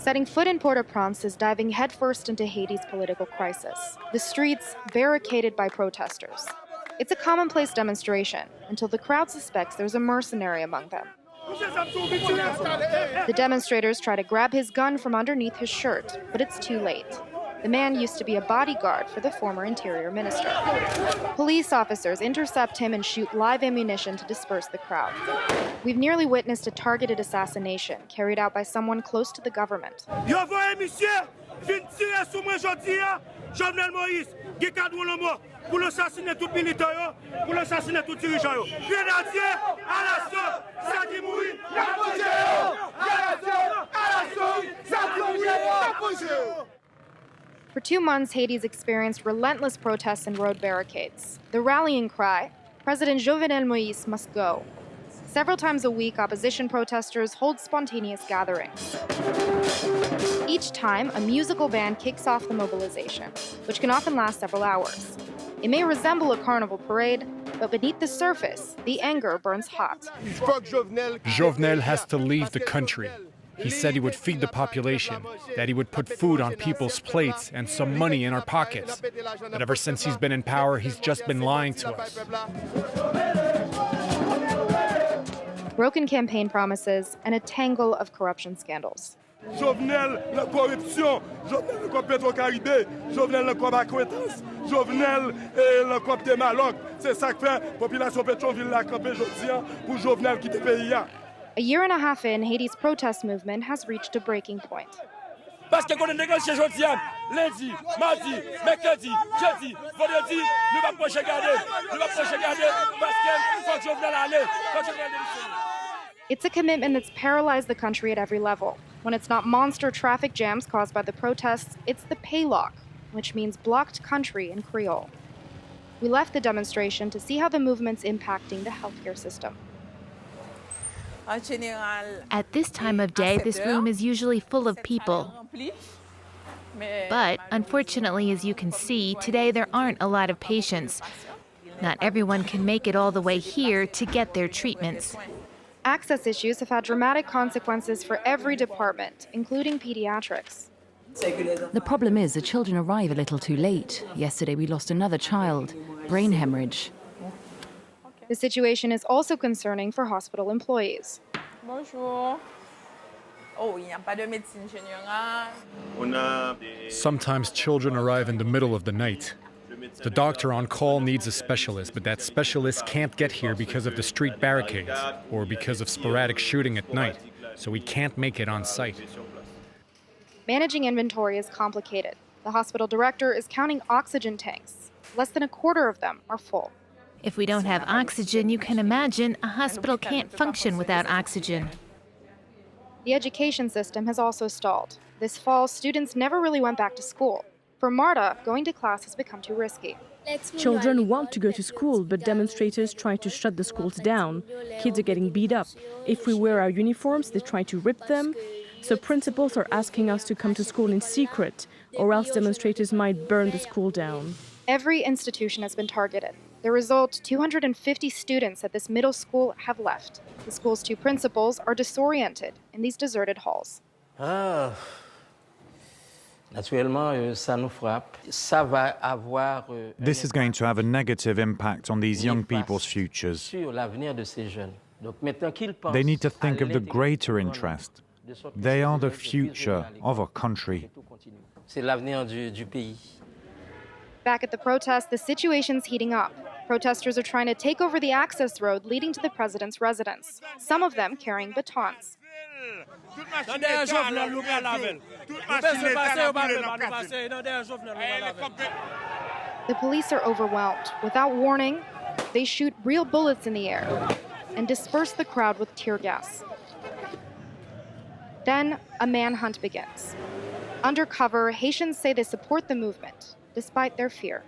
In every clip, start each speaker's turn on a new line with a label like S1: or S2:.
S1: Setting foot in Port-au-Prince is diving headfirst into Haiti's political crisis. The streets barricaded by protesters. It's a commonplace demonstration until the crowd suspects there's a mercenary among them. The demonstrators try to grab his gun from underneath his shirt, but it's too late. The man used to be a bodyguard for the former interior minister. Police officers intercept him and shoot live ammunition to disperse the crowd. We've nearly witnessed a targeted assassination carried out by someone close to the government.
S2: Jovenel Moïse, pour l'assassiner tout militant, pour l'assassiner tout dirigeant. Grenadier, à l'assaut, ça dit mourir,
S1: For 2 months, Haiti's experienced relentless protests and road barricades. The rallying cry, President Jovenel Moïse must go. Several times a week, opposition protesters hold spontaneous gatherings. Each time, a musical band kicks off the mobilization, which can often last several hours. It may resemble a carnival parade, but beneath the surface, the anger burns hot.
S3: Jovenel has to leave the country. He said he would feed the population, that he would put food on people's plates and some money in our pockets. But ever since he's been in power, he's just been lying to us.
S1: Broken campaign promises and a tangle of corruption scandals.
S2: Jovenel, la corruption, Jovenel, le cop Petro-Caribé, Jovenel, le cop acquaintance, Jovenel, le cop des Maloc. C'est ça que fait la population Petroville la campé aujourd'hui pour Jovenel quitter le pays.
S1: A year and a half in, Haiti's protest movement has reached a breaking point.
S2: Parce que qu'on est négocié aujourd'hui, lundi, mardi, mercredi, jeudi, vendredi, nous va proche garder, parce que faut que Jovenel allait, faut que Jovenel démissionne.
S1: It's a commitment that's paralyzed the country at every level. When it's not monster traffic jams caused by the protests, it's the paylock, which means blocked country in Creole. We left the demonstration to see how the movement's impacting the healthcare system.
S4: At this time of day, this room is usually full of people. But, unfortunately, as you can see, today there aren't a lot of patients. Not everyone can make it all the way here to get their treatments.
S1: Access issues have had dramatic consequences for every department, including pediatrics.
S5: The problem is the children arrive a little too late. Yesterday we lost another child, brain hemorrhage.
S1: The situation is also concerning for hospital employees.
S6: Bonjour. Oh, il n'y a pas de médecine générale.
S3: Sometimes children arrive in the middle of the night. The doctor on call needs a specialist, but that specialist can't get here because of the street barricades or because of sporadic shooting at night, so we can't make it on site.
S1: Managing inventory is complicated. The hospital director is counting oxygen tanks. Less than a quarter of them are full.
S4: If we don't have oxygen, you can imagine a hospital can't function without oxygen.
S1: The education system has also stalled. This fall, students never really went back to school. For Marta, going to class has become too risky.
S7: Children want to go to school, but demonstrators try to shut the schools down. Kids are getting beat up. If we wear our uniforms, they try to rip them. So principals are asking us to come to school in secret, or else demonstrators might burn the school down.
S1: Every institution has been targeted. The result, 250 students at this middle school have left. The school's 2 principals are disoriented in these deserted halls.
S8: This is going to have a negative impact on these young people's futures. They need to think of the greater interest. They are the future of our country.
S1: Back at the protest, the situation's heating up. Protesters are trying to take over the access road leading to the president's residence, some of them carrying batons. The police are overwhelmed. Without warning, they shoot real bullets in the air and disperse the crowd with tear gas. Then a manhunt begins. Undercover, Haitians say they support the movement, despite their fear.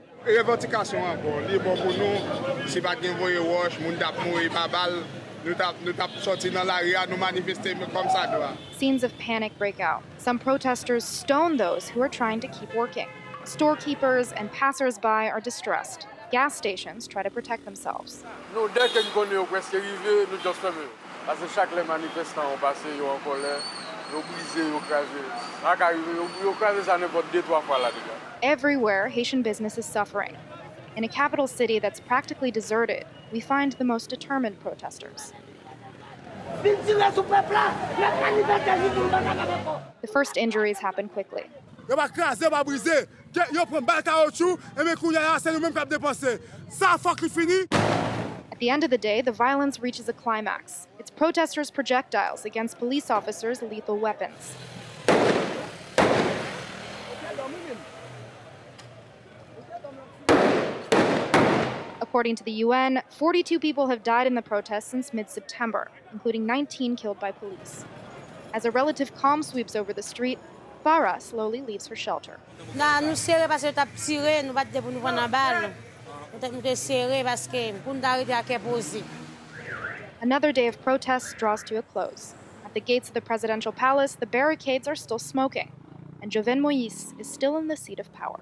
S1: Scenes of panic break out. Some protesters stone those who are trying to keep working. Storekeepers and passers-by are distressed. Gas stations try to protect themselves. Everywhere, Haitian business is suffering. In a capital city that's practically deserted, we find the most determined protesters. The first injuries happen quickly. At the end of the day, the violence reaches a climax. It's protesters' projectiles against police officers' lethal weapons. According to the UN, 42 people have died in the protests since mid-September, including 19 killed by police. As a relative calm sweeps over the street, Farah slowly leaves her shelter. Another day of protests draws to a close. At the gates of the presidential palace, the barricades are still smoking, and Jovenel Moïse is still in the seat of power.